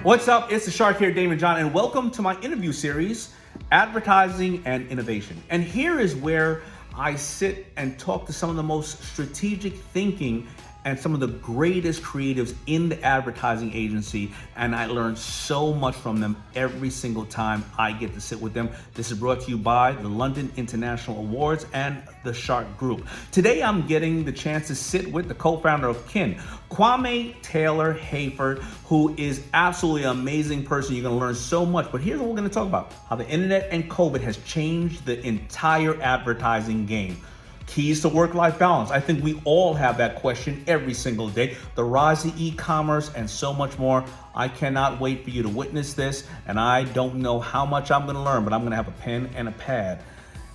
What's up? It's the Shark here, Daymond John, and welcome to my interview series, Advertising and Innovation. And here is where I sit and talk to some of the most strategic thinking and some of the greatest creatives in the advertising agency, and I learn so much from them every single time I get to sit with them. This is brought to you by the London International Awards and the Shark Group. Today I'm getting the chance to sit with the co-founder of Kin, Kwame Taylor Hayford, who is absolutely an amazing person. You're gonna learn so much, but here's what we're gonna talk about: how the internet and COVID has changed the entire advertising game. Keys to work-life balance. I think we all have that question every single day. The rise of e-commerce and so much more. I cannot wait for you to witness this, and I don't know how much I'm gonna learn, but I'm gonna have a pen and a pad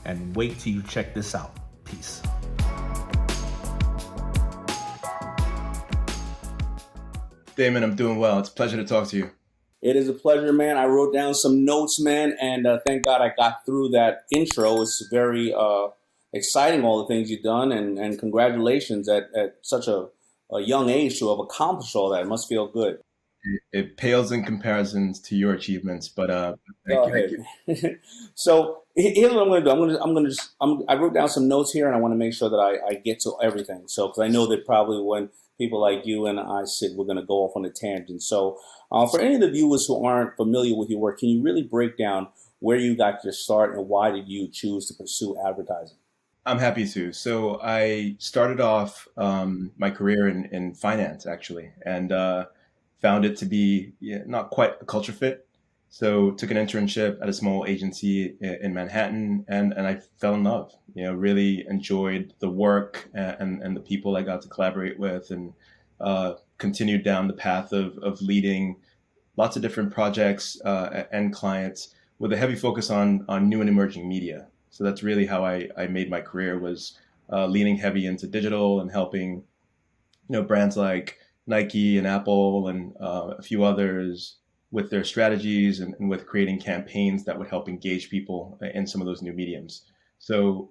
and wait till you check this out. Peace. Daymond, I'm doing well. It's a pleasure to talk to you. It is a pleasure, man. I wrote down some notes, man, and thank God I got through that intro. It's very exciting, all the things you've done, and congratulations at such a young age to have accomplished all that. It must feel good. It pales in comparisons to your achievements, but Go ahead. So here's what I'm going to do. I wrote down some notes here, and I want to make sure that I get to everything. So, because I know that probably when people like you and I sit, we're going to go off on a tangent. So, for any of the viewers who aren't familiar with your work, can you really break down where you got your start and why did you choose to pursue advertising? I'm happy to. So I started off my career in finance, actually, and found it to be not quite a culture fit. So took an internship at a small agency in Manhattan, and I fell in love. Really enjoyed the work and the people I got to collaborate with, and continued down the path of leading lots of different projects and clients with a heavy focus on new and emerging media. So that's really how I made my career, was leaning heavy into digital and helping, brands like Nike and Apple and a few others with their strategies and with creating campaigns that would help engage people in some of those new mediums. So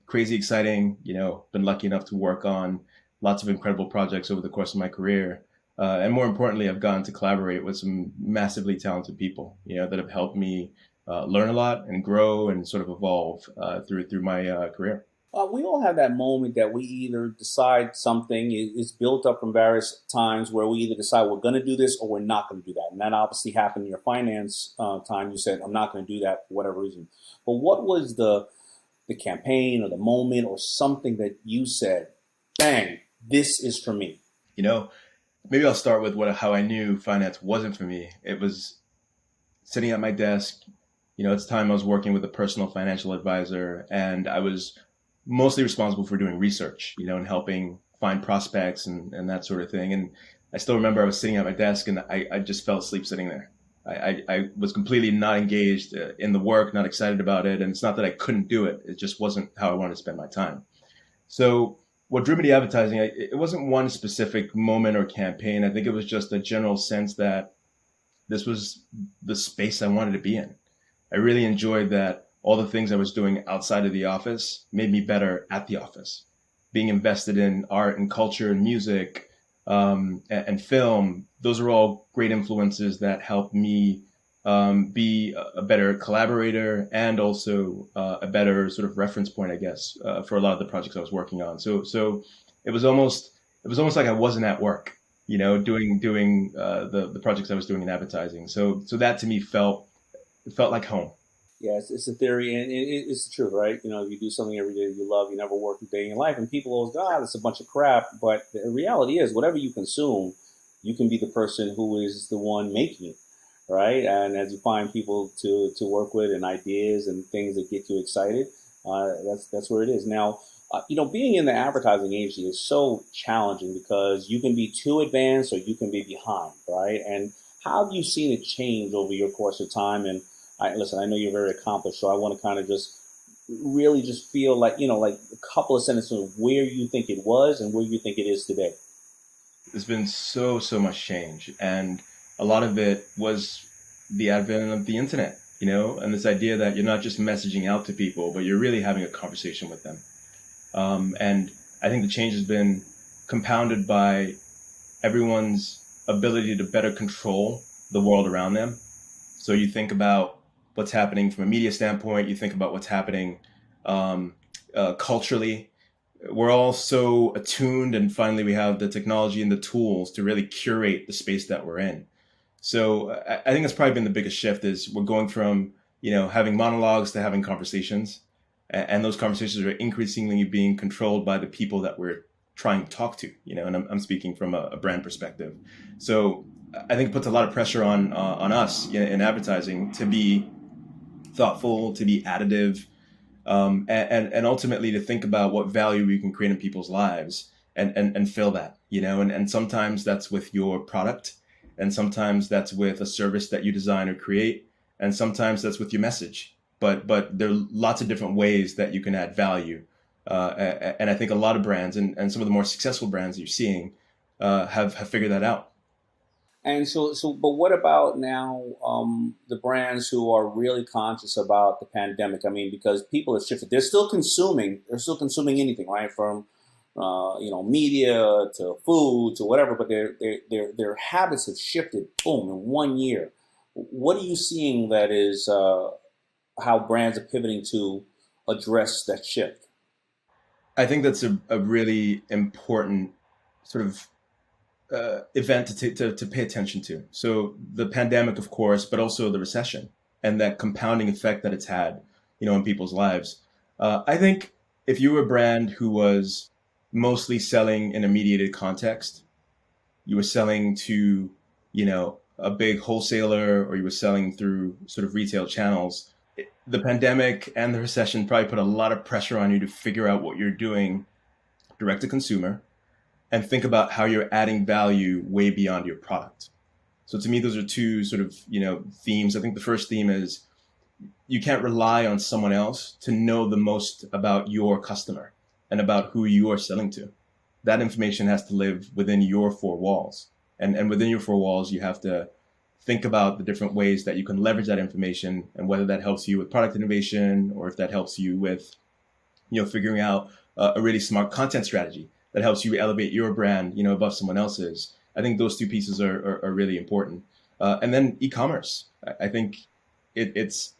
crazy exciting, been lucky enough to work on lots of incredible projects over the course of my career. And more importantly, I've gotten to collaborate with some massively talented people, that have helped me learn a lot and grow and sort of evolve through my career. We all have that moment that we either decide something is built up from various times where we either decide we're going to do this or we're not going to do that. And that obviously happened in your finance time. You said, I'm not going to do that for whatever reason. But what was the campaign or the moment or something that you said, bang, this is for me? Maybe I'll start with how I knew finance wasn't for me. It was sitting at my desk. At the time I was working with a personal financial advisor, and I was mostly responsible for doing research, and helping find prospects and that sort of thing. And I still remember I was sitting at my desk and I just fell asleep sitting there. I was completely not engaged in the work, not excited about it. And it's not that I couldn't do it. It just wasn't how I wanted to spend my time. So what drew me to advertising, it wasn't one specific moment or campaign. I think it was just a general sense that this was the space I wanted to be in. I really enjoyed that all the things I was doing outside of the office made me better at the office. Being invested in art and culture and music and film, those are all great influences that helped me be a better collaborator and also a better sort of reference point, I guess, for a lot of the projects I was working on. So it was almost like I wasn't at work, doing the projects I was doing in advertising. So that to me felt like home. Yeah, it's a theory, and it's the truth, right? You do something every day you love, you never work a day in your life, and people always go, it's a bunch of crap. But the reality is, whatever you consume, you can be the person who is the one making it, right? And as you find people to work with and ideas and things that get you excited, that's where it is. Now, being in the advertising agency is so challenging because you can be too advanced or you can be behind, right? And how have you seen it change over your course of time? And listen, I know you're very accomplished, so I want to kind of just really just feel like, like a couple of sentences of where you think it was and where you think it is today. There's been so much change, and a lot of it was the advent of the internet, and this idea that you're not just messaging out to people, but you're really having a conversation with them. And I think the change has been compounded by everyone's ability to better control the world around them. So you think about what's happening from a media standpoint, you think about what's happening um, culturally. We're all so attuned, and finally we have the technology and the tools to really curate the space that we're in. So I think that's probably been the biggest shift is we're going from, having monologues to having conversations. And those conversations are increasingly being controlled by the people that we're trying to talk to, and I'm speaking from a brand perspective. So I think it puts a lot of pressure on us in advertising to be thoughtful, to be additive, and ultimately to think about what value we can create in people's lives and fill that, and sometimes that's with your product, and sometimes that's with a service that you design or create, and sometimes that's with your message. But there are lots of different ways that you can add value. And I think a lot of brands and some of the more successful brands that you're seeing have figured that out. And but what about now the brands who are really conscious about the pandemic? I mean, because people have shifted. They're still consuming. They're still consuming anything, right? From media to food to whatever. But their habits have shifted. Boom, in 1 year. What are you seeing that is how brands are pivoting to address that shift? I think that's a really important sort of event to pay attention to. So the pandemic, of course, but also the recession and that compounding effect that it's had, in people's lives. I think if you were a brand who was mostly selling in a mediated context, you were selling to, a big wholesaler, or you were selling through sort of retail channels, the pandemic and the recession probably put a lot of pressure on you to figure out what you're doing direct to consumer and think about how you're adding value way beyond your product. So to me, those are two sort of, themes. I think the first theme is you can't rely on someone else to know the most about your customer and about who you are selling to. That information has to live within your four walls. And within your four walls, you have to think about the different ways that you can leverage that information, and whether that helps you with product innovation, or if that helps you with, figuring out a really smart content strategy that helps you elevate your brand, above someone else's. I think those two pieces are really important. And then e-commerce. I think it's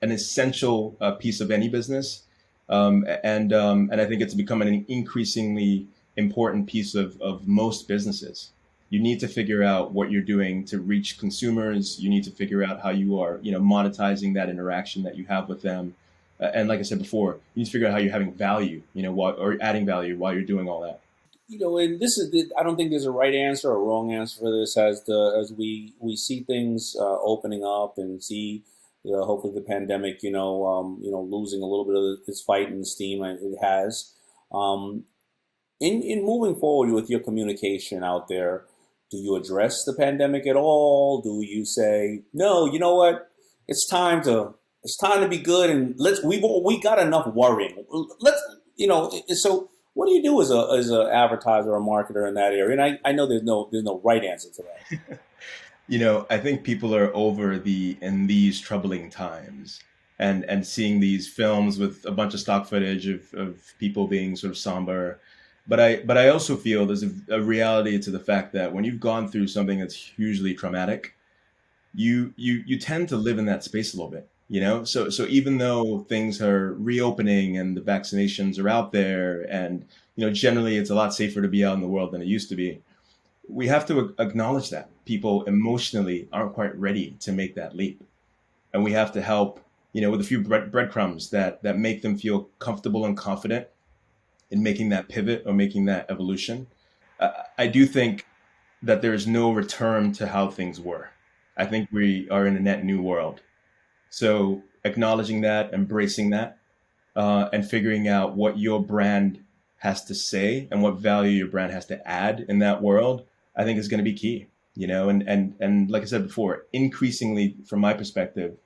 an essential piece of any business, and I think it's becoming an increasingly important piece of most businesses. You need to figure out what you're doing to reach consumers. You need to figure out how you are, monetizing that interaction that you have with them. And like I said before, you need to figure out how you're having value, or adding value while you're doing all that. And this is I don't think there's a right answer or a wrong answer for this. As we see things opening up and see, hopefully the pandemic, losing a little bit of its fight and steam it has. In moving forward with your communication out there, do you address the pandemic at all? Do you say, no, you know what? It's time to be good, and we got enough worrying. So what do you do as a advertiser or marketer in that area? And I know there's no right answer to that. I think people are over in these troubling times and seeing these films with a bunch of stock footage of people being sort of somber. But I also feel there's a reality to the fact that when you've gone through something that's hugely traumatic, you tend to live in that space a little bit, So even though things are reopening and the vaccinations are out there, and generally it's a lot safer to be out in the world than it used to be, we have to acknowledge that people emotionally aren't quite ready to make that leap, and we have to help, with a few breadcrumbs that make them feel comfortable and confident in making that pivot or making that evolution. I do think that there's no return to how things were. I think we are in a net new world. So acknowledging that, embracing that, and figuring out what your brand has to say and what value your brand has to add in that world, I think is going to be key. And like I said before, increasingly from my perspective,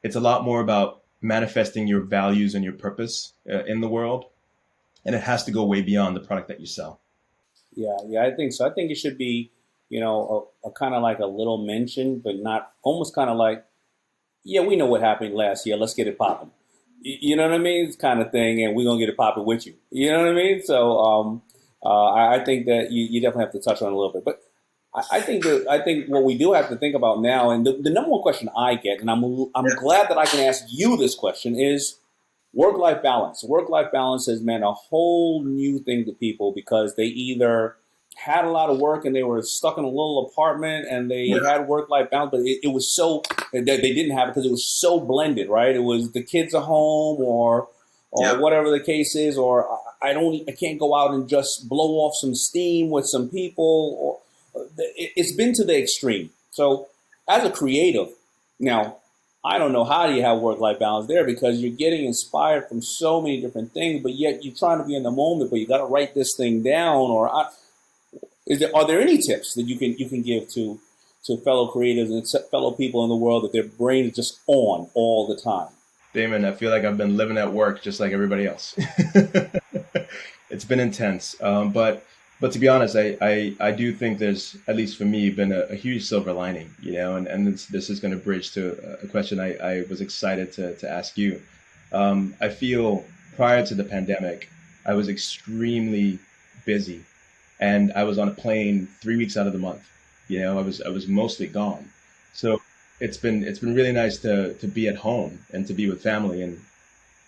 it's a lot more about manifesting your values and your purpose in the world. And it has to go way beyond the product that you sell. Yeah, I think so. I think it should be, a kind of like a little mention, but not almost kind of like, yeah, we know what happened last year. Let's get it popping. You know what I mean? It's kind of thing, and we're gonna get it popping with you. You know what I mean? So I think that you definitely have to touch on it a little bit. But I think what we do have to think about now, and the number one question I get, and I'm glad that I can ask you this question, is work-life balance. Work-life balance has meant a whole new thing to people because they either had a lot of work and they were stuck in a little apartment and they had work-life balance, but it was so they didn't have it because it was so blended, right? It was the kids at home or whatever the case is, or I can't go out and just blow off some steam with some people. Or it's been to the extreme. So as a creative, now I don't know how do you have work-life balance there because you're getting inspired from so many different things, but yet you're trying to be in the moment, but you got to write this thing down. Or are there any tips that you can give to fellow creatives and fellow people in the world that their brain is just on all the time? Daymond, I feel like I've been living at work just like everybody else. It's been intense, but to be honest, I do think there's, at least for me, been a huge silver lining, and this is going to bridge to a question I was excited to ask you. I feel prior to the pandemic, I was extremely busy, and I was on a plane 3 weeks out of the month. I was mostly gone, so it's been really nice to be at home and to be with family. And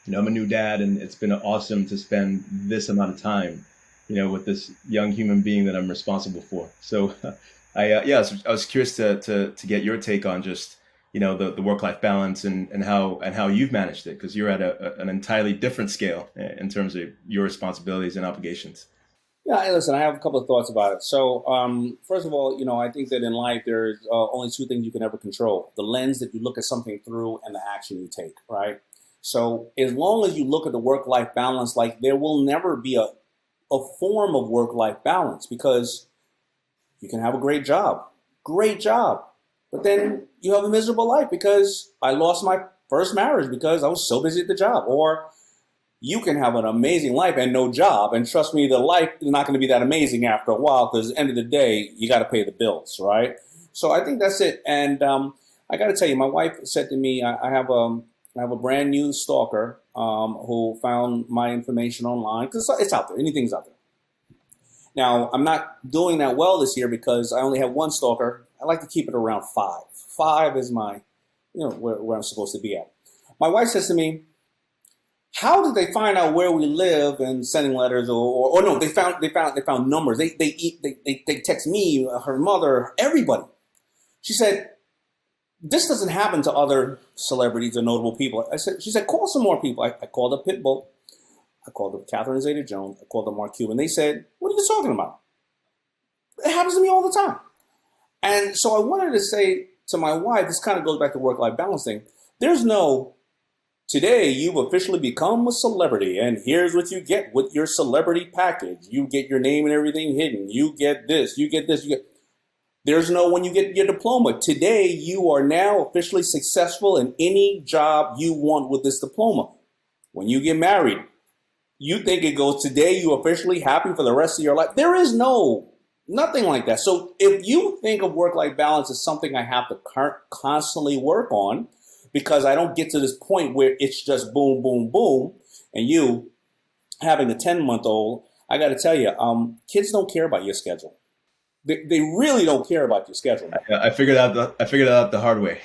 I'm a new dad, and it's been awesome to spend this amount of time with this young human being that I'm responsible for. So I was curious to get your take on just the work-life balance and how you've managed it, because you're at an entirely different scale in terms of your responsibilities and obligations. Yeah, hey, listen, I have a couple of thoughts about it. So, first of all, I think that in life there's only two things you can ever control: the lens that you look at something through and the action you take, right? So as long as you look at the work-life balance, like, there will never be a form of work-life balance, because you can have a great job, but then you have a miserable life because I lost my first marriage because I was so busy at the job. Or you can have an amazing life and no job. And trust me, the life is not going to be that amazing after a while, because at the end of the day, you got to pay the bills, right? So I think that's it. And I got to tell you, my wife said to me, I have a brand new stalker who found my information online, because it's out there. Anything's out there. Now, I'm not doing that well this year because I only have one stalker. I like to keep it around 5. 5 is my, where I'm supposed to be at. My wife says to me, how did they find out where we live and sending letters? Or no, they found numbers. They text me, her mother, everybody. She said, this doesn't happen to other celebrities or notable people. She said, call some more people. I called up Pitbull. I called up Catherine Zeta-Jones. I called up Mark Cuban. They said, what are you talking about? It happens to me all the time. And so I wanted to say to my wife, this kind of goes back to work-life balance thing. There's no, today you've officially become a celebrity, and here's what you get with your celebrity package. You get your name and everything hidden. You get this, you get this, you get. There's no, when you get your diploma, today you are now officially successful in any job you want with this diploma. When you get married, you think it goes, today you officially happy for the rest of your life. There is nothing like that. So if you think of work-life balance as something I have to constantly work on, because I don't get to this point where it's just boom, boom, boom, and you having a 10-month-old, I got to tell you, kids don't care about your schedule. They really don't care about your schedule. I figured out the hard way.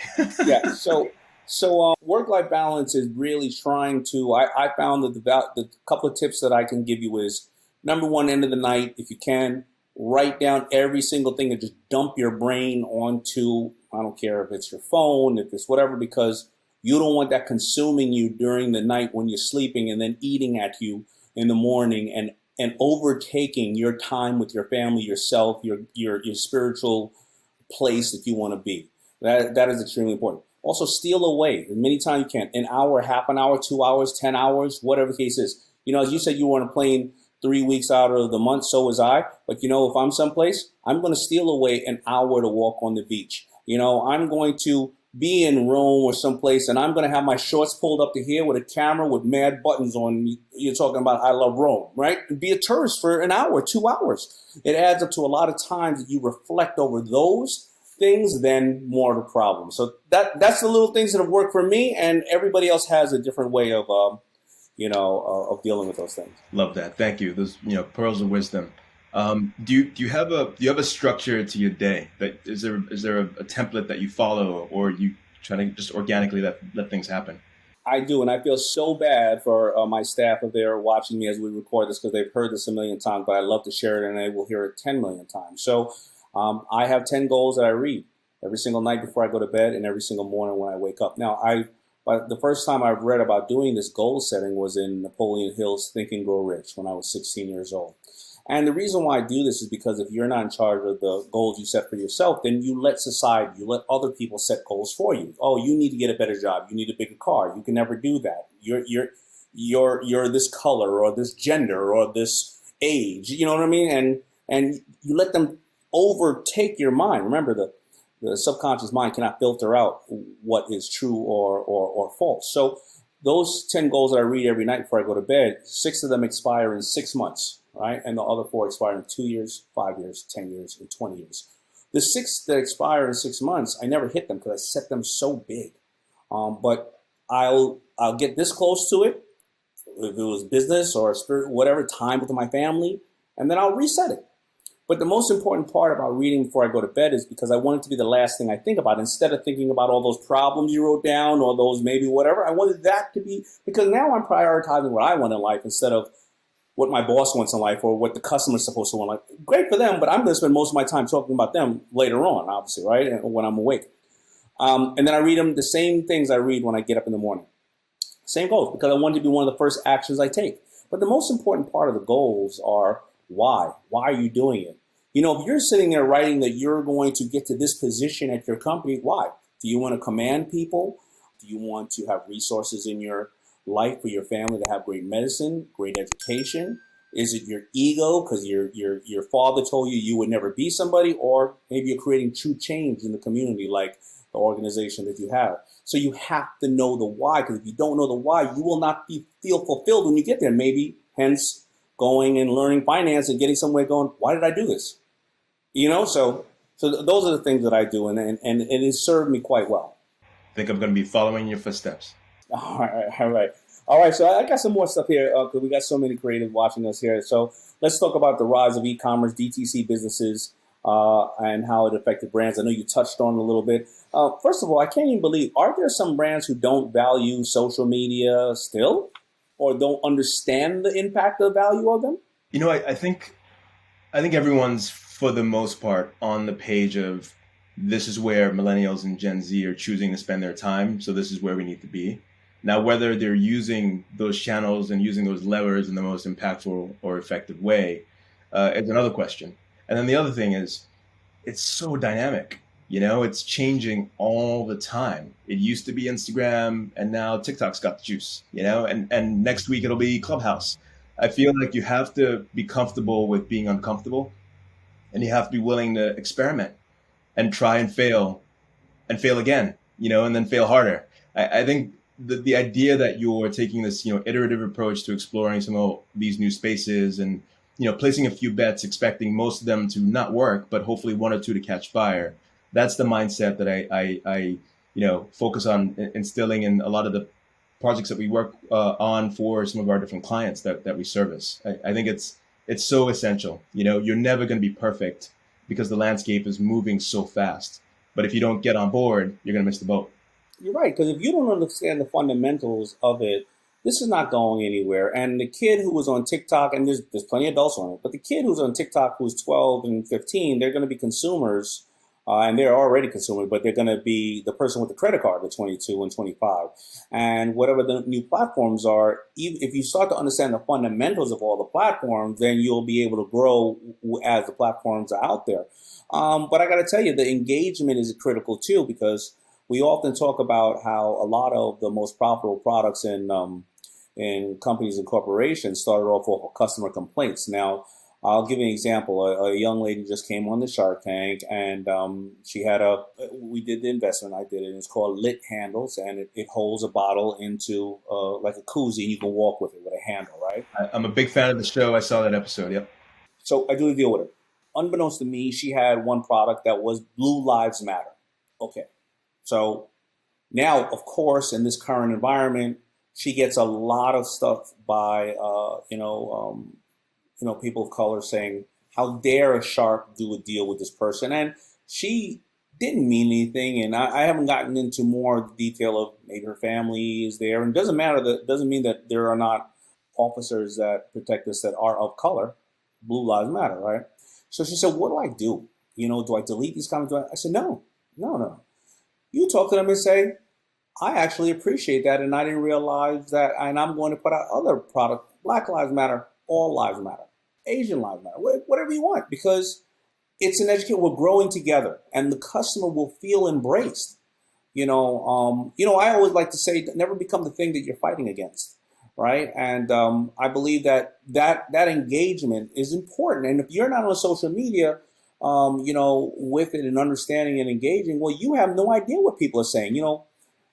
Yeah. So work-life balance is really trying to. I found that the couple of tips that I can give you is, number one, end of the night, if you can, write down every single thing and just dump your brain onto. I don't care if it's your phone, if it's whatever, because you don't want that consuming you during the night when you're sleeping, and then eating at you in the morning and overtaking your time with your family, yourself, your spiritual place that you want to be. That is extremely important. Also, steal away as many times you can. An hour, half an hour, 2 hours, 10 hours, whatever the case is. As you said, you were on a plane 3 weeks out of the month, so was I. But if I'm someplace, I'm going to steal away an hour to walk on the beach. I'm going to be in Rome or someplace, and I'm going to have my shorts pulled up to here with a camera with mad buttons on. You're talking about I love Rome, right? Be a tourist for an hour, 2 hours. It adds up to a lot of times that you reflect over those things, then more of the problem. So that's the little things that have worked for me, and everybody else has a different way of dealing with those things. Love that. Thank you. Those, pearls of wisdom. Do you have a structure to your day? That is there a template that you follow, or you try to just organically let things happen? I do, and I feel so bad for my staff if they're watching me as we record this because they've heard this a million times, but I love to share it and they will hear it 10 million times. So I have 10 goals that I read every single night before I go to bed and every single morning when I wake up. Now, but the first time I've read about doing this goal setting was in Napoleon Hill's Think and Grow Rich when I was 16 years old. And the reason why I do this is because if you're not in charge of the goals you set for yourself, then you let society, you let other people set goals for you. Oh, you need to get a better job. You need a bigger car. You can never do that. You're this color or this gender or this age. You know what I mean? And you let them overtake your mind. Remember, the subconscious mind cannot filter out what is true or false. So those 10 goals that I read every night before I go to bed, 6 of them expire in 6 months, right? And the other 4 expire in 2 years, 5 years, 10 years, and 20 years. The 6 that expire in 6 months, I never hit them because I set them so big. But I'll get this close to it, if it was business or spirit, whatever, time with my family, and then I'll reset it. But the most important part about reading before I go to bed is because I want it to be the last thing I think about. Instead of thinking about all those problems you wrote down or those maybe whatever, I wanted that to be, because now I'm prioritizing what I want in life instead of what my boss wants in life or what the customer's supposed to want. Like, great for them, but I'm going to spend most of my time talking about them later on, obviously, right? And when I'm awake. And then I read them the same things I read when I get up in the morning. Same goals, because I want it to be one of the first actions I take. But the most important part of the goals are why. Why are you doing it? You know, if you're sitting there writing that you're going to get to this position at your company, why? Do you want to command people? Do you want to have resources in your life for your family to have great medicine, great education? Is it your ego because your father told you would never be somebody? Or maybe you're creating true change in the community like the organization that you have. So you have to know the why, because if you don't know the why, you will not feel fulfilled when you get there. Maybe hence going and learning finance and getting somewhere going, why did I do this? You know, so those are the things that I do, and it served me quite well. I think I'm going to be following your footsteps. All right. So I got some more stuff here because we got so many creatives watching us here. So let's talk about the rise of e-commerce, DTC businesses, and how it affected brands. I know you touched on it a little bit. First of all, I can't even believe, are there some brands who don't value social media still, or don't understand the impact of value of them? You know, I think everyone's, for the most part, on the page of this is where millennials and Gen Z are choosing to spend their time. So this is where we need to be. Now, whether they're using those channels and using those levers in the most impactful or effective way is another question. And then the other thing is, it's so dynamic. You know, it's changing all the time. It used to be Instagram, and now TikTok's got the juice. You know, and next week it'll be Clubhouse. I feel like you have to be comfortable with being uncomfortable, and you have to be willing to experiment and try and fail again, you know, and then fail harder. I think the idea that you're taking this, you know, iterative approach to exploring some of these new spaces and, you know, placing a few bets, expecting most of them to not work, but hopefully one or two to catch fire. That's the mindset that I you know, focus on instilling in a lot of the projects that we work on for some of our different clients that we service. I think it's so essential. You know, you're never going to be perfect because the landscape is moving so fast. But if you don't get on board, you're going to miss the boat. You're right, because if you don't understand the fundamentals of it, this is not going anywhere. And the kid who was on TikTok, and there's plenty of adults on it, but the kid who's on TikTok who's 12 and 15, they're going to be consumers, and they're already consumers, but they're going to be the person with the credit card at 22 and 25. And whatever the new platforms are, if you start to understand the fundamentals of all the platforms, then you'll be able to grow as the platforms are out there. But I got to tell you, the engagement is critical too, because we often talk about how a lot of the most profitable products in companies and corporations started off of customer complaints. Now, I'll give you an example. A young lady just came on the Shark Tank, and she had we did the investment, I did it. It's called Lit Handles, and it holds a bottle into like a koozie, and you can walk with it with a handle, right? I'm a big fan of the show. I saw that episode. Yep. So I do the deal with her. Unbeknownst to me, she had one product that was Blue Lives Matter. Okay. So now, of course, in this current environment, she gets a lot of stuff by, people of color saying how dare a shark do a deal with this person? And she didn't mean anything, and I haven't gotten into more detail of maybe her family is there, and it doesn't matter, that doesn't mean that there are not officers that protect us that are of color. Blue lives matter, right? So she said, what do I do? Do I delete these comments? I said, no. You talk to them and say, I actually appreciate that, and I didn't realize that, and I'm going to put out other product. Black lives matter, all lives matter, Asian lives matter, whatever you want, because it's an education. We're growing together, and the customer will feel embraced. I always like to say, never become the thing that you're fighting against, right? And I believe that engagement is important. And if you're not on social media, with it and understanding and engaging, well, you have no idea what people are saying.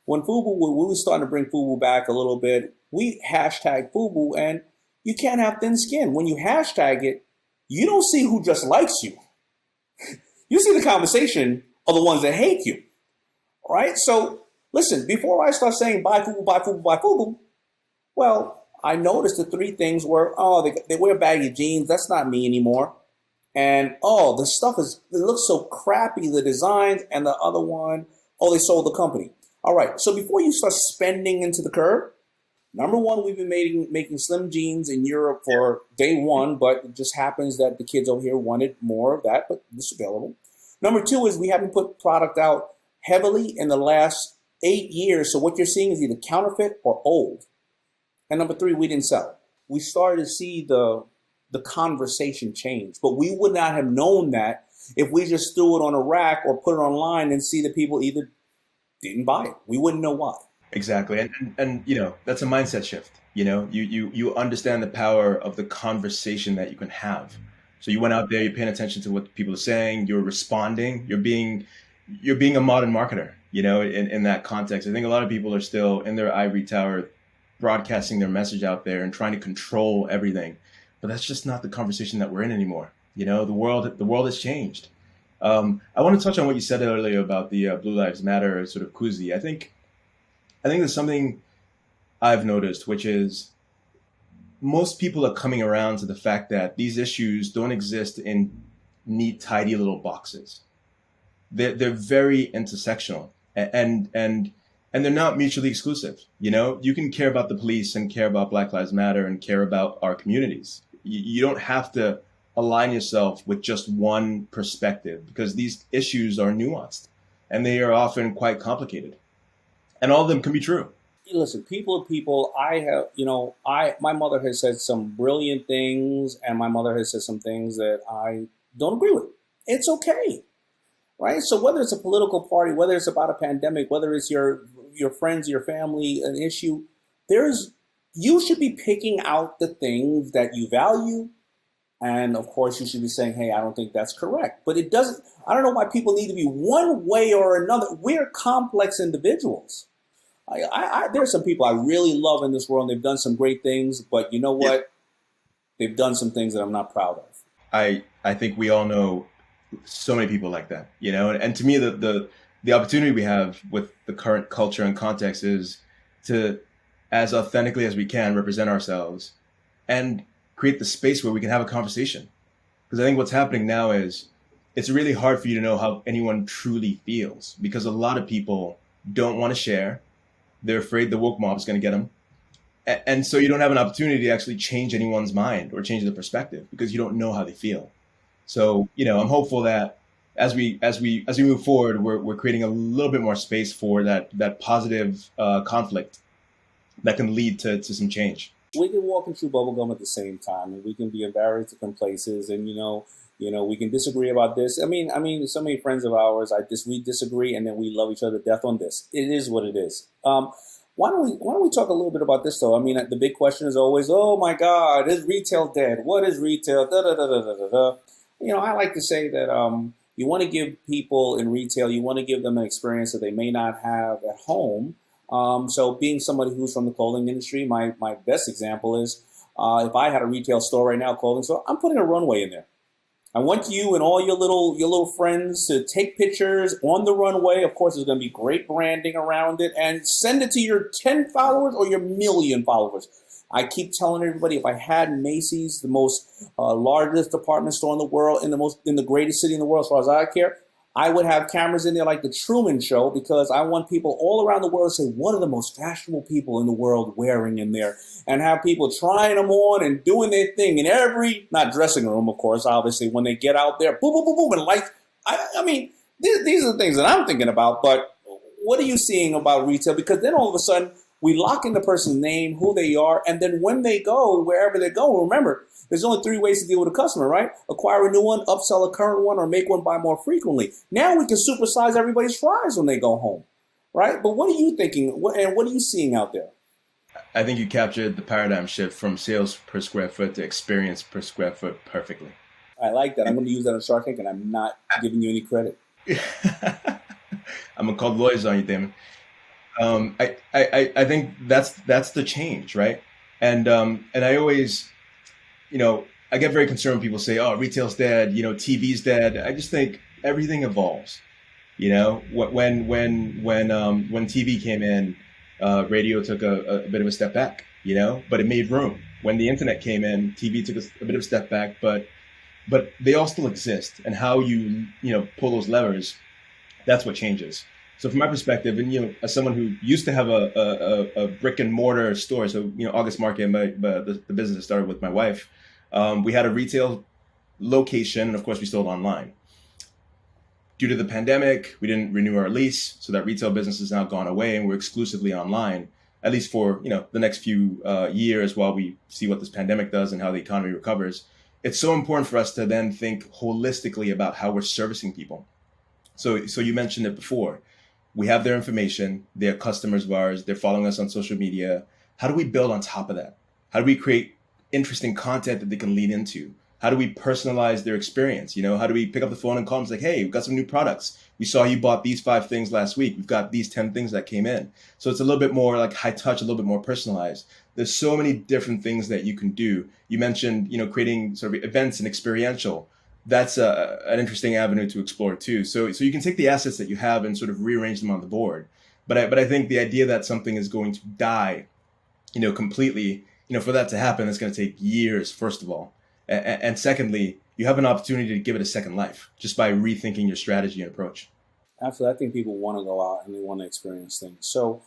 When FUBU, we were starting to bring FUBU back a little bit, we hashtag FUBU, and you can't have thin skin. When you hashtag it, you don't see who just likes you. You see the conversation of the ones that hate you, right? So listen, before I start saying buy FUBU, buy FUBU, buy FUBU, well, I noticed the three things were, they wear baggy jeans. That's not me anymore. And, the stuff it looks so crappy, the designs, and the other one, they sold the company. All right, so before you start spending into the curve, number one, we've been making slim jeans in Europe for day one, but it just happens that the kids over here wanted more of that, but it's available. Number two is we haven't put product out heavily in the last 8 years, so what you're seeing is either counterfeit or old. And number three, we didn't sell it. We started to see the conversation change, but we would not have known that if we just threw it on a rack or put it online and see that people either didn't buy it. We wouldn't know why. Exactly. And that's a mindset shift. You understand the power of the conversation that you can have. So you went out there, you're paying attention to what people are saying, you're responding, you're being a modern marketer, in that context. I think a lot of people are still in their ivory tower broadcasting their message out there and trying to control everything. But that's just not the conversation that we're in anymore. The world has changed. I want to touch on what you said earlier about the Blue Lives Matter sort of koozie. I think there's something I've noticed, which is most people are coming around to the fact that these issues don't exist in neat, tidy little boxes. They're very intersectional, and they're not mutually exclusive. You can care about the police and care about Black Lives Matter and care about our communities. You don't have to align yourself with just one perspective, because these issues are nuanced and they are often quite complicated, and all of them can be true. Listen, people are people. My mother has said some brilliant things, and my mother has said some things that I don't agree with. It's okay, right? So whether it's a political party, whether it's about a pandemic, whether it's your friends, your family, an issue, you should be picking out the things that you value. And of course, you should be saying, hey, I don't think that's correct. But I don't know why people need to be one way or another. We're complex individuals. There's some people I really love in this world. They've done some great things, but you know what? Yeah. They've done some things that I'm not proud of. I think we all know so many people like that, and to me, the opportunity we have with the current culture and context is to, as authentically as we can, represent ourselves and create the space where we can have a conversation. Because I think what's happening now is it's really hard for you to know how anyone truly feels, because a lot of people don't want to share. They're afraid the woke mob is going to get them. And so you don't have an opportunity to actually change anyone's mind or change the perspective, because you don't know how they feel. So, I'm hopeful that as we move forward, we're creating a little bit more space for that positive conflict that can lead to some change. We can walk and chew bubblegum at the same time, and we can be in various different places, and we can disagree about this. I mean, so many friends of ours, we disagree, and then we love each other to death on this. It is what it is. Why don't we talk a little bit about this though? I mean, the big question is always, oh my God, is retail dead? What is retail? Da da da da da da. I like to say that you want to give people in retail, you want to give them an experience that they may not have at home. So being somebody who's from the clothing industry, my best example is if I had a retail store right now, clothing store, I'm putting a runway in there. I want you and all your little friends to take pictures on the runway. Of course, there's going to be great branding around it, and send it to your 10 followers or your million followers. I keep telling everybody, if I had Macy's, the most largest department store in the world, in the greatest city in the world, as far as I care, I would have cameras in there like the Truman Show, because I want people all around the world to say, what are the most fashionable people in the world wearing in there? And have people trying them on and doing their thing in every, not dressing room, of course, obviously, when they get out there, boom, boom, boom, boom, and lights. I mean, these are the things that I'm thinking about, but what are you seeing about retail? Because then all of a sudden, we lock in the person's name, who they are, and then when they go, wherever they go, remember, there's only 3 ways to deal with a customer, right? Acquire a new one, upsell a current one, or make one buy more frequently. Now we can supersize everybody's fries when they go home, right? But what are you thinking, and what are you seeing out there? I think you captured the paradigm shift from sales per square foot to experience per square foot perfectly. I like that. I'm going to use that on Shark Tank, and I'm not giving you any credit. I'm gonna call lawyers on you, Damon. I think that's the change, right? And I always, I get very concerned when people say, "Oh, retail's dead," TV's dead. I just think everything evolves. When TV came in, radio took a bit of a step back, but it made room. When the internet came in, TV took a bit of a step back, but they all still exist. And how you pull those levers, that's what changes. So from my perspective, and as someone who used to have a brick and mortar store, so August Market, the business that started with my wife, we had a retail location, and of course we sold online. Due to the pandemic, we didn't renew our lease, so that retail business has now gone away, and we're exclusively online, at least for the next few years, while we see what this pandemic does and how the economy recovers. It's so important for us to then think holistically about how we're servicing people. So you mentioned it before. We have their information, they're customers of ours, they're following us on social media. How do we build on top of that? How do we create interesting content that they can lean into? How do we personalize their experience? How do we pick up the phone and call them and say, hey, we've got some new products. We saw you bought these 5 things last week. We've got these 10 things that came in. So it's a little bit more like high touch, a little bit more personalized. There's so many different things that you can do. You mentioned, creating sort of events and experiential. That's an interesting avenue to explore too. So you can take the assets that you have and sort of rearrange them on the board. But I think the idea that something is going to die, completely, for that to happen, it's going to take years, first of all. And secondly, you have an opportunity to give it a second life just by rethinking your strategy and approach. Absolutely. I think people want to go out and they want to experience things. So,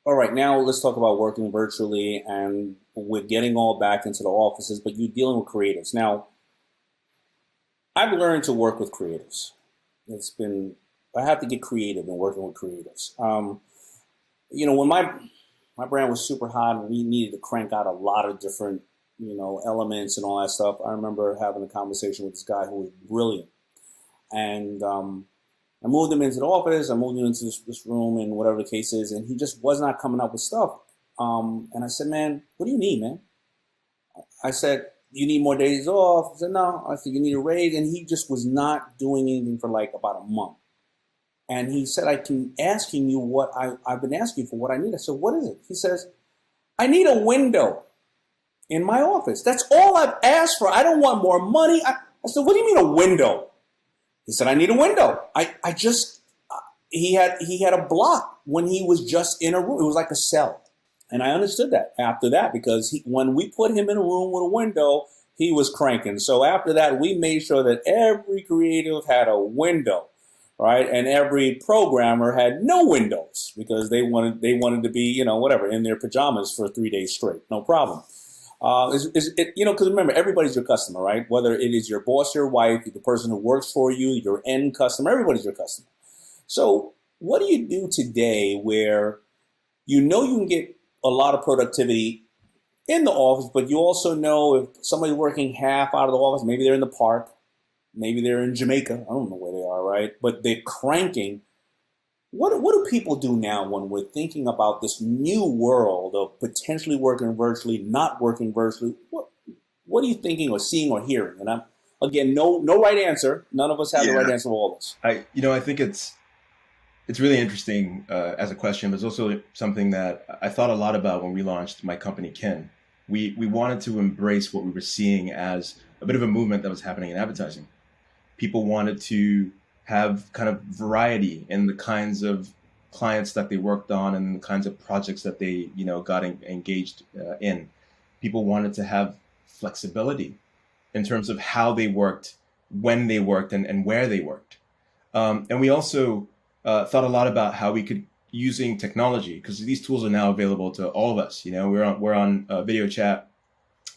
all right, now let's talk about working virtually, and we're getting all back into the offices, but you're dealing with creatives. Now, I've learned to work with creatives. I have to get creative in working with creatives. When my brand was super hot and we needed to crank out a lot of different, elements and all that stuff, I remember having a conversation with this guy who was brilliant. And I moved him into the office, I moved him into this room and whatever the case is, and he just was not coming up with stuff. And I said, man, what do you need, man? I said, you need more days off? I said, no. I said, you need a raise? And he just was not doing anything for like about a month. And he said, I can asking you what I've been asking for what I need. I said, what is it? He says, I need a window in my office. That's all I've asked for. I don't want more money. I said, what do you mean a window? He said, I need a window. He had a block when he was just in a room. It was like a cell. And I understood that after that, because when we put him in a room with a window, he was cranking. So after that, we made sure that every creative had a window, right? And every programmer had no windows, because they wanted to be, whatever, in their pajamas for 3 days straight. No problem. Because remember, everybody's your customer, right? Whether it is your boss, your wife, the person who works for you, your end customer, everybody's your customer. So what do you do today where you can get a lot of productivity in the office, but you also know if somebody's working half out of the office, maybe they're in the park, maybe they're in Jamaica, I don't know where they are, right? But they're cranking. What do people do now when we're thinking about this new world of potentially working virtually, not working virtually? What are you thinking or seeing or hearing? And again, no right answer. None of us have the right answer for all this. I think it's really interesting as a question, but it's also something that I thought a lot about when we launched my company, Kin. We wanted to embrace what we were seeing as a bit of a movement that was happening in advertising. People wanted to have kind of variety in the kinds of clients that they worked on and the kinds of projects that they, got engaged in. People wanted to have flexibility in terms of how they worked, when they worked, and where they worked. And we also thought a lot about how we could using technology, because these tools are now available to all of us. We're on video chat,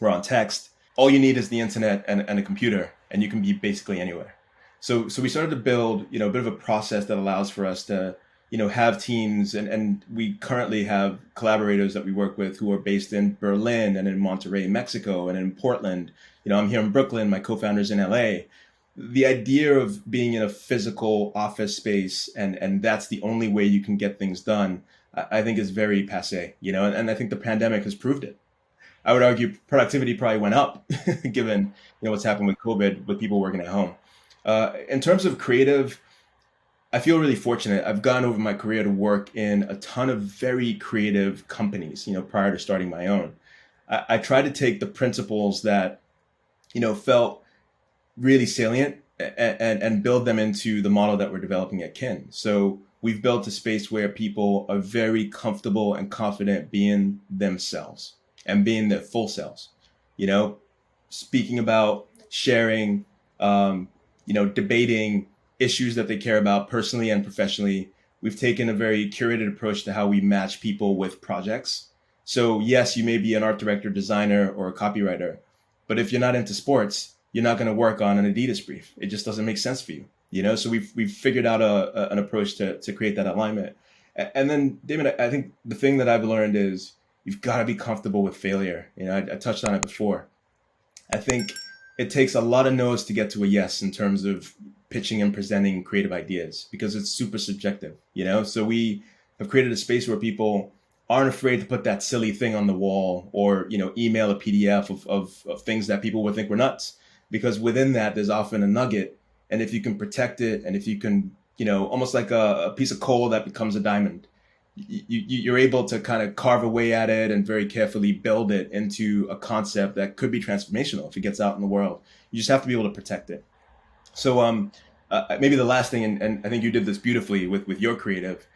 we're on text. All you need is the internet and a computer, and you can be basically anywhere. So we started to build, a bit of a process that allows for us to, have teams, and we currently have collaborators that we work with who are based in Berlin and in Monterrey, Mexico, and in Portland. I'm here in Brooklyn, my co-founder's in LA. The idea of being in a physical office space and that's the only way you can get things done, I think is very passé, and I think the pandemic has proved it. I would argue productivity probably went up given, what's happened with COVID, with people working at home. In terms of creative, I feel really fortunate. I've gone over my career to work in a ton of very creative companies, prior to starting my own. I try to take the principles that, felt really salient and build them into the model that we're developing at Kin. So we've built a space where people are very comfortable and confident being themselves and being their full selves, speaking about, sharing, debating issues that they care about personally and professionally. We've taken a very curated approach to how we match people with projects. So yes, you may be an art director, designer, or a copywriter, but if you're not into sports, you're not going to work on an Adidas brief. It just doesn't make sense for you, So we've figured out an approach to create that alignment. And then, Daymond, I think the thing that I've learned is you've got to be comfortable with failure. I touched on it before. I think it takes a lot of no's to get to a yes in terms of pitching and presenting creative ideas, because it's super subjective, So we have created a space where people aren't afraid to put that silly thing on the wall or, email a PDF of things that people would think were nuts, because within that, there's often a nugget. And if you can protect it, and if you can, almost like a piece of coal that becomes a diamond, you're able to kind of carve away at it and very carefully build it into a concept that could be transformational if it gets out in the world. You just have to be able to protect it. So maybe the last thing, and I think you did this beautifully with your creative,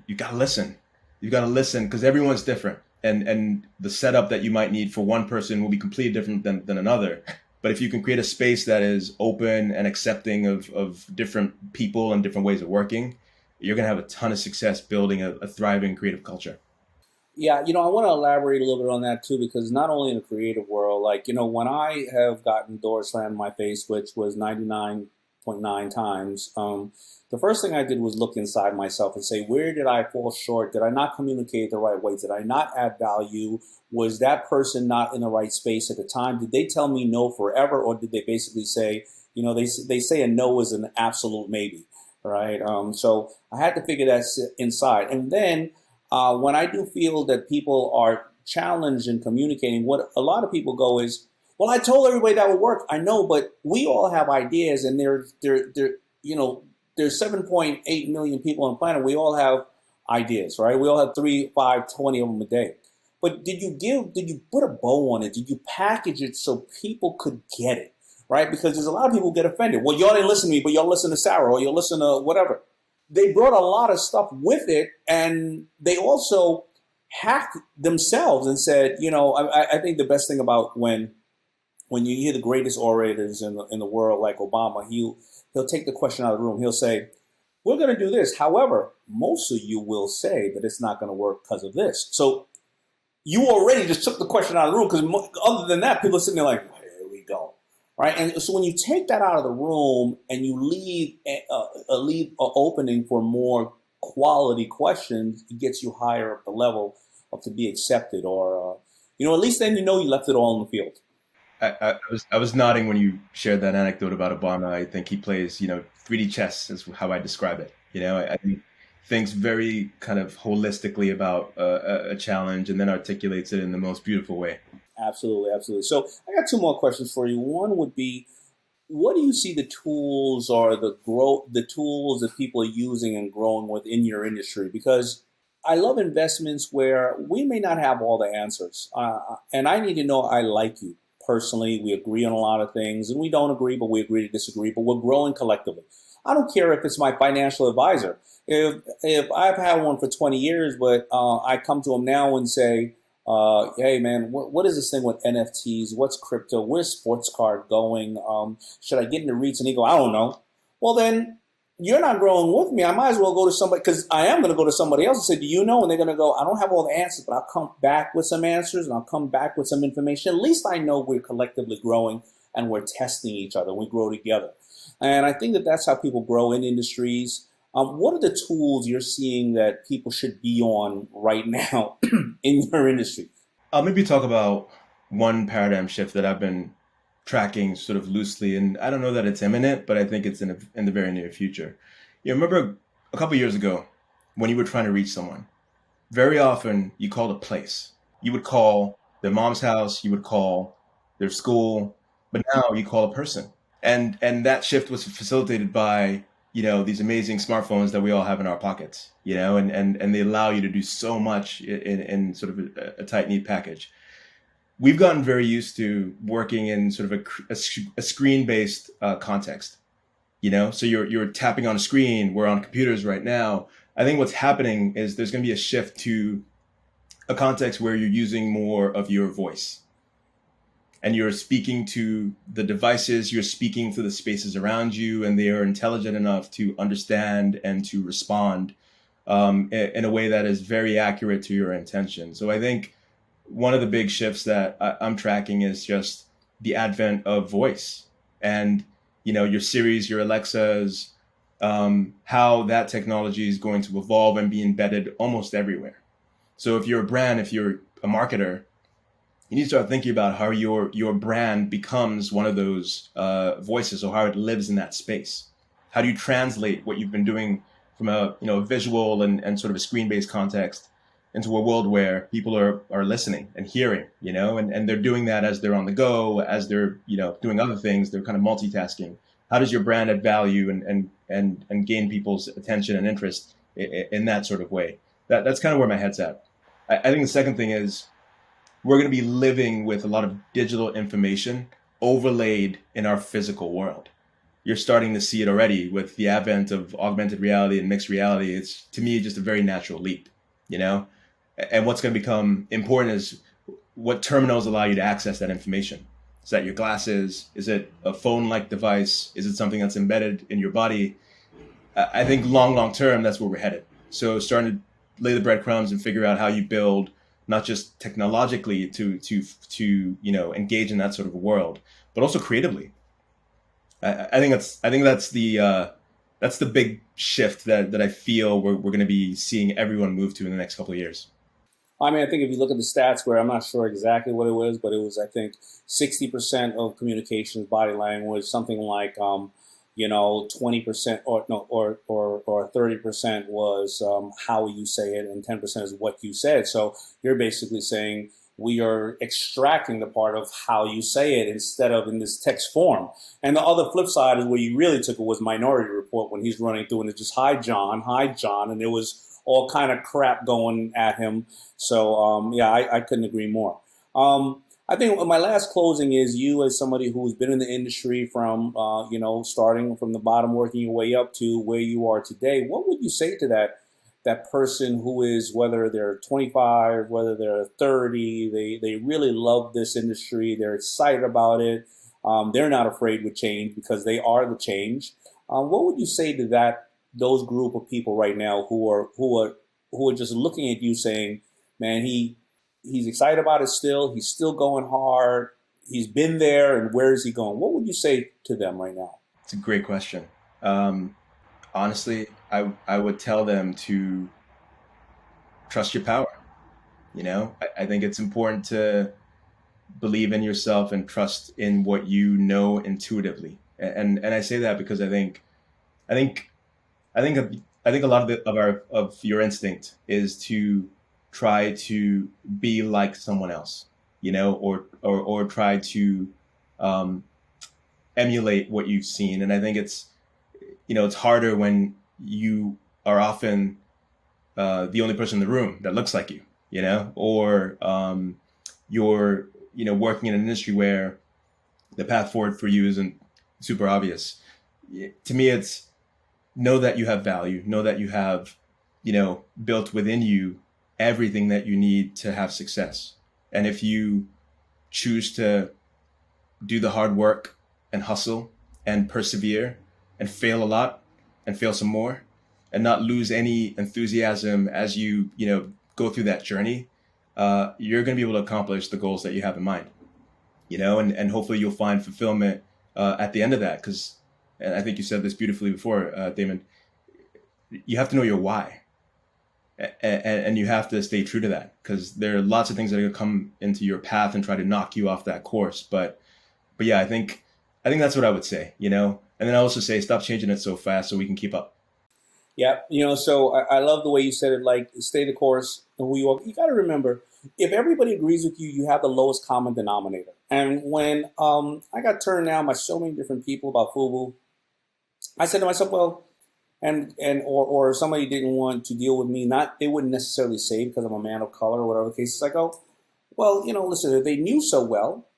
you got to listen. You got to listen, because everyone's different. And the setup that you might need for one person will be completely different than another. But if you can create a space that is open and accepting of different people and different ways of working, you're going to have a ton of success building a thriving creative culture. Yeah, I want to elaborate a little bit on that too, because not only in the creative world, when I have gotten doors slammed in my face, which was 99.9 times, the first thing I did was look inside myself and say, where did I fall short? Did I not communicate the right way? Did I not add value? Was that person not in the right space at the time? Did they tell me no forever? Or did they basically say, they say a no is an absolute maybe, right? So I had to figure that inside. And then when I do feel that people are challenged in communicating, what a lot of people go is, well, I told everybody that would work. I know, but we all have ideas, and there's 7.8 million people on the planet. We all have ideas, right? We all have 3, 5, 20 of them a day. But did you put a bow on it? Did you package it so people could get it, right? Because there's a lot of people who get offended. Well, y'all didn't listen to me, but y'all listen to Sarah, or y'all listen to whatever. They brought a lot of stuff with it, and they also hacked themselves and said, I think the best thing about when you hear the greatest orators in the world, like Obama, he'll take the question out of the room. He'll say, we're going to do this. However, most of you will say that it's not going to work because of this. So you already just took the question out of the room, because other than that, people are sitting there like, here we go. Right. And so when you take that out of the room and you leave an opening for more quality questions, it gets you higher up the level of to be accepted, or, at least then you left it all in the field. I was nodding when you shared that anecdote about Obama. I think he plays, 3D chess is how I describe it. I think thinks very kind of holistically about a challenge and then articulates it in the most beautiful way. Absolutely, absolutely. So I got 2 more questions for you. One would be, what do you see the tools or the tools that people are using and growing within your industry? Because I love investments where we may not have all the answers, and I need to know I like you personally. We agree on a lot of things, and we don't agree, but we agree to disagree. But we're growing collectively. I don't care if it's my financial advisor. If I've had one for 20 years, but I come to him now and say, hey man, what is this thing with NFTs? What's crypto? Where's sports card going? Should I get into REITs? And he go, I don't know. Well, then you're not growing with me. I might as well go to somebody, because I am going to go to somebody else and say, do you know? And they're going to go, I don't have all the answers, but I'll come back with some answers and I'll come back with some information. At least I know we're collectively growing and we're testing each other. We grow together. And I think that that's how people grow in industries. What are the tools you're seeing that people should be on right now in your industry? I'll maybe talk about one paradigm shift that I've been tracking sort of loosely, and I don't know that it's imminent, but I think it's in the very near future. You remember a couple of years ago when you were trying to reach someone, very often you called a place. You would call their mom's house, you would call their school, but now you call a person. And that shift was facilitated by, these amazing smartphones that we all have in our pockets, and they allow you to do so much in sort of a tight, neat package. We've gotten very used to working in sort of a screen-based context, so you're tapping on a screen. We're on computers right now. I think what's happening is there's going to be a shift to a context where you're using more of your voice. And you're speaking to the devices, you're speaking to the spaces around you, and they are intelligent enough to understand and to respond in a way that is very accurate to your intention. So I think one of the big shifts that I'm tracking is just the advent of voice and, your Siris, your Alexas, how that technology is going to evolve and be embedded almost everywhere. So if you're a brand, if you're a marketer, you need to start thinking about how your brand becomes one of those voices, or how it lives in that space. How do you translate what you've been doing from a visual and sort of a screen-based context into a world where people are listening and hearing, and they're doing that as they're on the go, as they're doing other things. They're kind of multitasking. How does your brand add value and gain people's attention and interest in that sort of way? That's kind of where my head's at. I think the second thing is, we're going to be living with a lot of digital information overlaid in our physical world. You're starting to see it already with the advent of augmented reality and mixed reality. It's, to me, just a very natural leap, And what's going to become important is what terminals allow you to access that information. Is that your glasses? Is it a phone-like device? Is it something that's embedded in your body? I think long term, that's where we're headed. So starting to lay the breadcrumbs and figure out how you build not just technologically to engage in that sort of a world, but also creatively. I think that's the big shift that I feel we're going to be seeing everyone move to in the next couple of years. I mean, I think if you look at the stats, where I'm not sure exactly what it was, but it was, I think, 60% of communications, body language, something like 20% or 30% was how you say it, and 10% is what you said. So you're basically saying we are extracting the part of how you say it instead of in this text form. And the other flip side is where you really took it was Minority Report, when he's running through and it's just hi John, and there was all kind of crap going at him. So I couldn't agree more. I think my last closing is, you as somebody who's been in the industry from, starting from the bottom, working your way up to where you are today. What would you say to that person who is, whether they're 25, whether they're 30, they really love this industry, they're excited about it, they're not afraid with change because they are the change. What would you say to those group of people right now who are just looking at you saying, man, he's excited about it still. He's still going hard. He's been there, and where is he going? What would you say to them right now? It's a great question. Honestly, I would tell them to trust your power. I think it's important to believe in yourself and trust in what you know intuitively. And I say that because I think a lot of your instinct is to try to be like someone else, or try to emulate what you've seen. And I think it's harder when you are often the only person in the room that looks like you, or you're working in an industry where the path forward for you isn't super obvious. To me, it's know that you have value, know that you have, built within you everything that you need to have success. And if you choose to do the hard work and hustle and persevere and fail a lot and fail some more and not lose any enthusiasm as you, go through that journey, you're going to be able to accomplish the goals that you have in mind, and hopefully you'll find fulfillment at the end of that. Because, and I think you said this beautifully before, Daymond, you have to know your why. And you have to stay true to that, because there are lots of things that are going to come into your path and try to knock you off that course. But yeah, I think that's what I would say, And then I also say, stop changing it so fast so we can keep up. Yeah, so I love the way you said it, like stay the course and who you are. You got to remember, if everybody agrees with you, you have the lowest common denominator. And when I got turned down by so many different people about FUBU, I said to myself, well, or somebody didn't want to deal with me, they wouldn't necessarily say because I'm a man of color or whatever the case is. I go, well, listen, if they knew so well,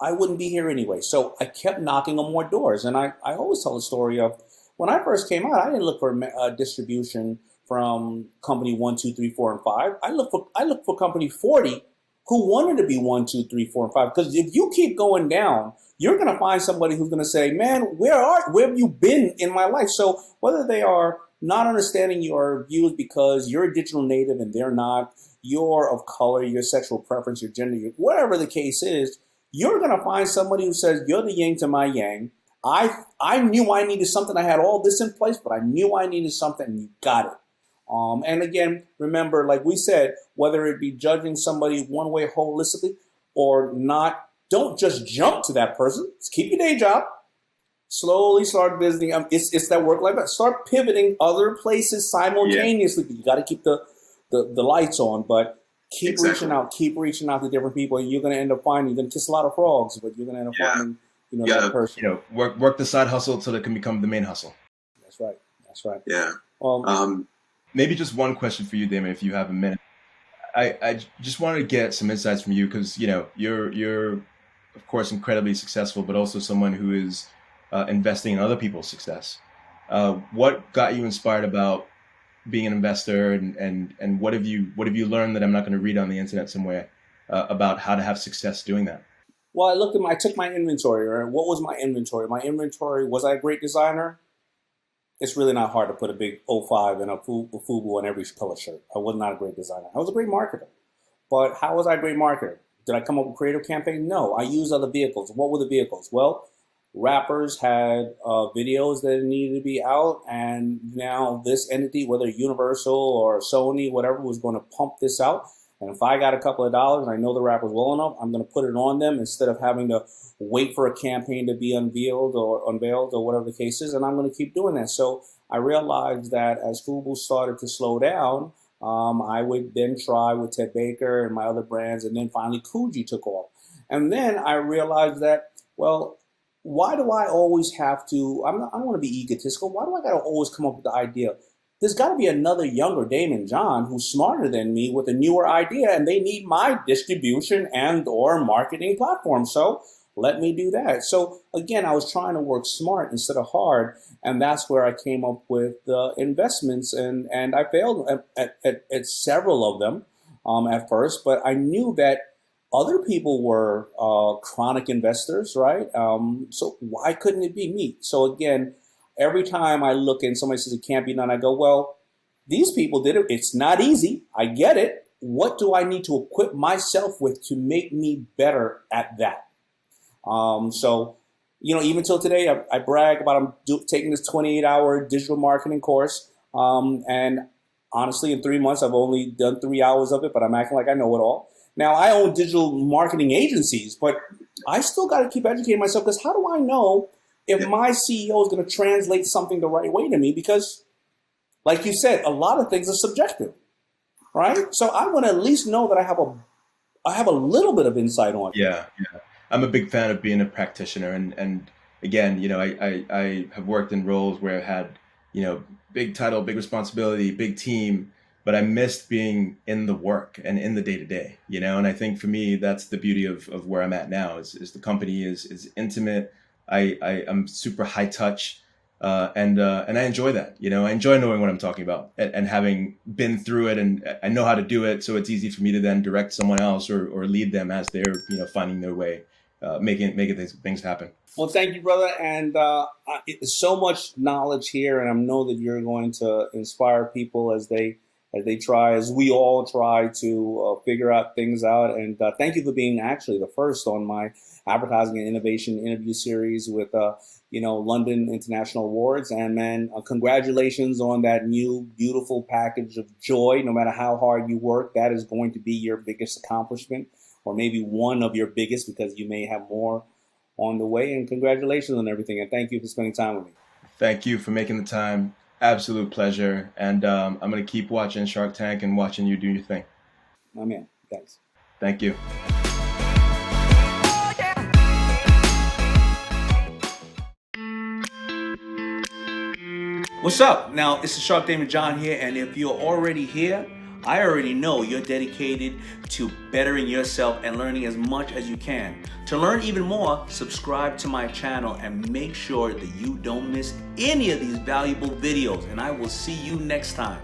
I wouldn't be here anyway. So I kept knocking on more doors. And I always tell the story of when I first came out, I didn't look for distribution from company 1, 2, 3, 4, and 5. I looked for company 40 who wanted to be 1, 2, 3, 4, and 5. Because if you keep going down, you're going to find somebody who's going to say, man, where have you been in my life? So whether they are not understanding your views because you're a digital native and they're not, you're of color, your sexual preference, your gender, whatever the case is, you're going to find somebody who says, you're the yin to my yang. I knew I needed something. I had all this in place, but I knew I needed something, and you got it. And again, remember, like we said, whether it be judging somebody one way holistically or not, don't just jump to that person. Just keep your day job. Slowly start visiting. It's that work-life balance. Start pivoting other places simultaneously. Yeah. You got to keep the lights on, but keep reaching out to different people. And you're going to end up finding, you're going to kiss a lot of frogs, but you're going to end up finding, that person. Work the side hustle till it can become the main hustle. That's right. Yeah. Maybe just one question for you, Damon, if you have a minute. I just wanted to get some insights from you because, you're of course incredibly successful, but also someone who is investing in other people's success. What got you inspired about being an investor, and what have you learned that I'm not going to read on the internet somewhere about how to have success doing that? Well, I took my inventory. Right? What was my inventory? My inventory, was I a great designer? It's really not hard to put a big 05 and a FUBU on every color shirt. I was not a great designer. I was a great marketer. But how was I a great marketer? Did I come up with a creative campaign? No. I used other vehicles. What were the vehicles? Well, rappers had videos that needed to be out, and now this entity, whether Universal or Sony, whatever, was going to pump this out. And if I got a couple of dollars and I know the rapper's well enough, I'm going to put it on them instead of having to wait for a campaign to be unveiled or whatever the case is. And I'm going to keep doing that. So I realized that as FUBU started to slow down, I would then try with Ted Baker and my other brands. And then finally Coogee took off. And then I realized that, well, why do I always have to, I don't want to be egotistical. Why do I got to always come up with the idea? There's got to be another younger Daymond John who's smarter than me with a newer idea, and they need my distribution and or marketing platform. So let me do that. So again, I was trying to work smart instead of hard, and that's where I came up with the investments, and I failed at several of them at first, but I knew that other people were chronic investors, right? So why couldn't it be me? So again, every time I look and somebody says it can't be done, I go, well, these people did it. It's not easy. I get it. What do I need to equip myself with to make me better at that? So, even till today, I brag about taking this 28-hour digital marketing course. And honestly, in 3 months, I've only done 3 hours of it, but I'm acting like I know it all. Now, I own digital marketing agencies, but I still got to keep educating myself, because how do I know if my CEO is going to translate something the right way to me? Because, like you said, a lot of things are subjective, right? So I want to at least know that I have a little bit of insight on it. Yeah. I'm a big fan of being a practitioner, and again, I have worked in roles where I've had, big title, big responsibility, big team, but I missed being in the work and in the day to day, you know? And I think for me, that's the beauty of where I'm at now is the company is intimate. I'm super high touch. And I enjoy that, you know, I enjoy knowing what I'm talking about and having been through it, and I know how to do it. So it's easy for me to then direct someone else or lead them as they're, you know, finding their way, making things happen. Well, thank you, brother. And so much knowledge here, and I know that you're going to inspire people as they try, as we all try to figure out things out. And thank you for being actually the first on my advertising and innovation interview series with London International Awards. And man, congratulations on that new beautiful package of joy. No matter how hard you work, that is going to be your biggest accomplishment, or maybe one of your biggest, because you may have more on the way. And congratulations on everything. And thank you for spending time with me. Thank you for making the time. Absolute pleasure. And I'm going to keep watching Shark Tank and watching you do your thing. My man. Thanks. Thank you. What's up? Now, it's the Shark Daymond John here, and if you're already here, I already know you're dedicated to bettering yourself and learning as much as you can. To learn even more, subscribe to my channel and make sure that you don't miss any of these valuable videos, and I will see you next time.